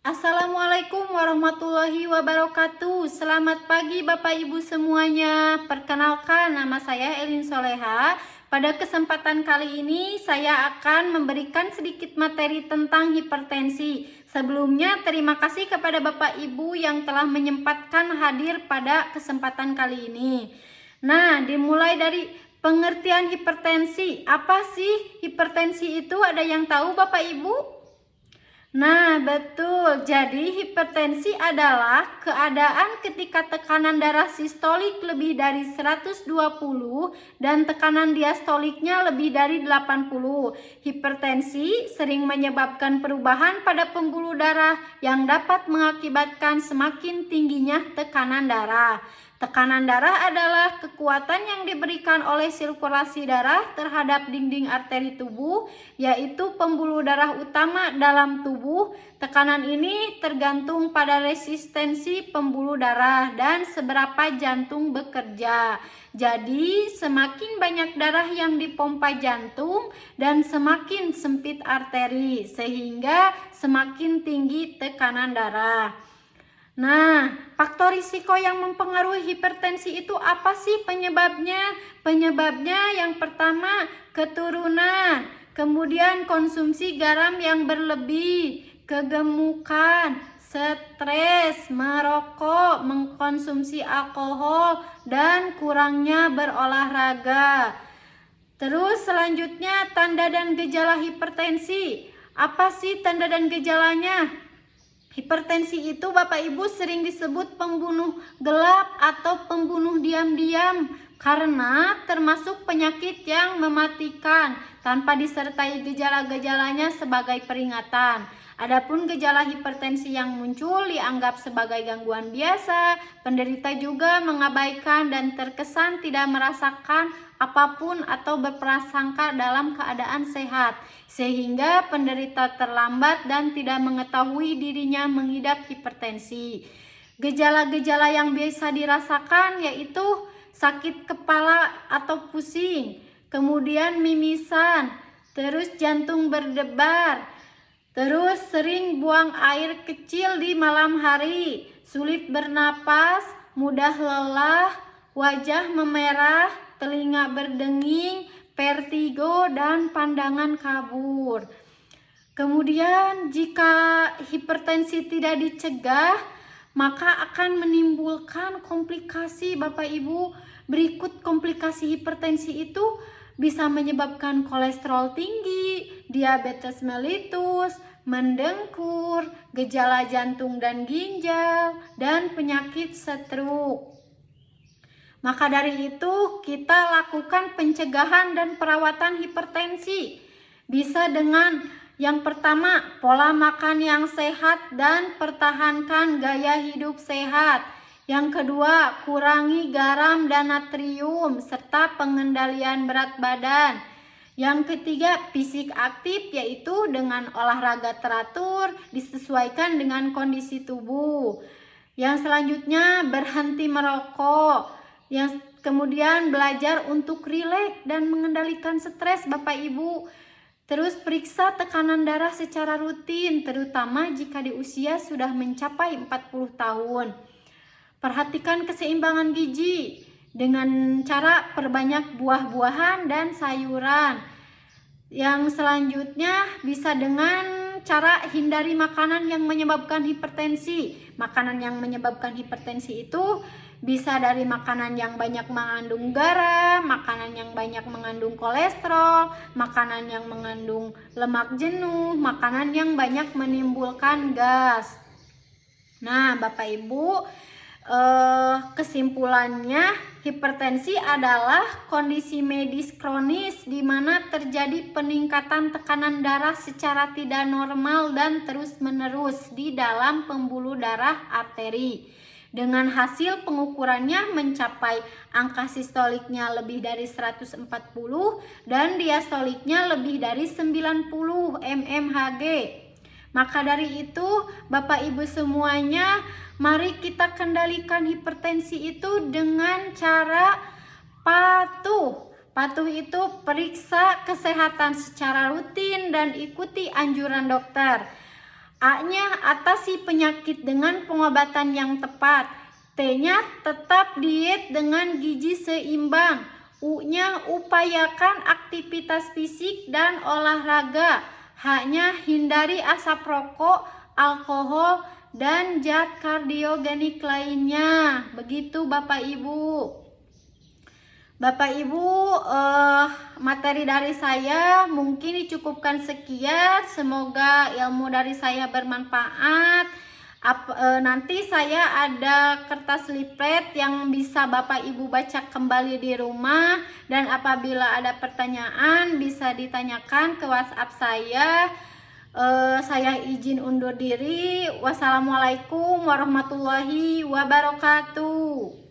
Assalamualaikum warahmatullahi wabarakatuh. Selamat pagi Bapak Ibu semuanya. Perkenalkan, nama saya Elin Soleha. Pada kesempatan kali ini saya akan memberikan sedikit materi tentang hipertensi. Sebelumnya terima kasih kepada Bapak Ibu yang telah menyempatkan hadir pada kesempatan kali ini. Nah, dimulai dari pengertian hipertensi. Apa sih hipertensi itu? Ada yang tahu Bapak Ibu? Nah, betul. Jadi, hipertensi adalah keadaan ketika tekanan darah sistolik lebih dari 120 dan tekanan diastoliknya lebih dari 80. Hipertensi sering menyebabkan perubahan pada pembuluh darah yang dapat mengakibatkan semakin tingginya tekanan darah. Tekanan darah adalah kekuatan yang diberikan oleh sirkulasi darah terhadap dinding arteri tubuh, yaitu pembuluh darah utama dalam tubuh. Tekanan ini tergantung pada resistensi pembuluh darah dan seberapa jantung bekerja. Jadi, semakin banyak darah yang dipompa jantung dan semakin sempit arteri, sehingga semakin tinggi tekanan darah. Nah, faktor risiko yang mempengaruhi hipertensi itu apa sih penyebabnya? Penyebabnya yang pertama keturunan, kemudian konsumsi garam yang berlebih, kegemukan, stres, merokok, mengkonsumsi alkohol, dan kurangnya berolahraga. Terus selanjutnya tanda dan gejala hipertensi. Apa sih tanda dan gejalanya? Hipertensi itu Bapak Ibu sering disebut pembunuh gelap atau pembunuh diam-diam karena termasuk penyakit yang mematikan tanpa disertai gejala-gejalanya sebagai peringatan. Adapun gejala hipertensi yang muncul dianggap sebagai gangguan biasa, penderita juga mengabaikan dan terkesan tidak merasakan apapun atau berprasangka dalam keadaan sehat, sehingga penderita terlambat dan tidak mengetahui dirinya mengidap hipertensi. Gejala-gejala yang biasa dirasakan yaitu sakit kepala atau pusing, kemudian mimisan, terus jantung berdebar, terus sering buang air kecil di malam hari, sulit bernapas, mudah lelah, wajah memerah, telinga berdenging, vertigo, dan pandangan kabur. Kemudian jika hipertensi tidak dicegah, maka akan menimbulkan komplikasi Bapak Ibu. Berikut komplikasi hipertensi itu bisa menyebabkan kolesterol tinggi, diabetes mellitus, mendengkur, gejala jantung dan ginjal, dan penyakit stroke. Maka dari itu kita lakukan pencegahan dan perawatan hipertensi. Bisa dengan yang pertama, pola makan yang sehat dan pertahankan gaya hidup sehat. Yang kedua, kurangi garam dan natrium serta pengendalian berat badan. Yang ketiga, fisik aktif, yaitu dengan olahraga teratur disesuaikan dengan kondisi tubuh. Yang selanjutnya, berhenti merokok. Yang kemudian belajar untuk rileks dan mengendalikan stres Bapak Ibu. Terus periksa tekanan darah secara rutin, terutama jika di usia sudah mencapai 40 tahun. Perhatikan keseimbangan gizi dengan cara perbanyak buah-buahan dan sayuran. Yang selanjutnya bisa dengan cara hindari makanan yang menyebabkan hipertensi. Makanan yang menyebabkan hipertensi itu bisa dari makanan yang banyak mengandung garam, makanan yang banyak mengandung kolesterol, makanan yang mengandung lemak jenuh, makanan yang banyak menimbulkan gas. Nah, Bapak Ibu, kesimpulannya hipertensi adalah kondisi medis kronis di mana terjadi peningkatan tekanan darah secara tidak normal dan terus-menerus di dalam pembuluh darah arteri. Dengan hasil pengukurannya mencapai angka sistoliknya lebih dari 140 dan diastoliknya lebih dari 90 mmHg. Maka dari itu, Bapak Ibu semuanya, mari kita kendalikan hipertensi itu dengan cara patuh. Patuh itu periksa kesehatan secara rutin dan ikuti anjuran dokter. A-nya atasi penyakit dengan pengobatan yang tepat. T-nya tetap diet dengan gizi seimbang. U-nya upayakan aktivitas fisik dan olahraga. H-nya hindari asap rokok, alkohol, dan zat kardiogenik lainnya. Begitu Bapak Ibu. Bapak Ibu, materi dari saya mungkin dicukupkan sekian. Semoga ilmu dari saya bermanfaat. Nanti saya ada kertas leaflet yang bisa Bapak Ibu baca kembali di rumah. Dan apabila ada pertanyaan bisa ditanyakan ke WhatsApp saya. Saya izin undur diri. Wassalamualaikum warahmatullahi wabarakatuh.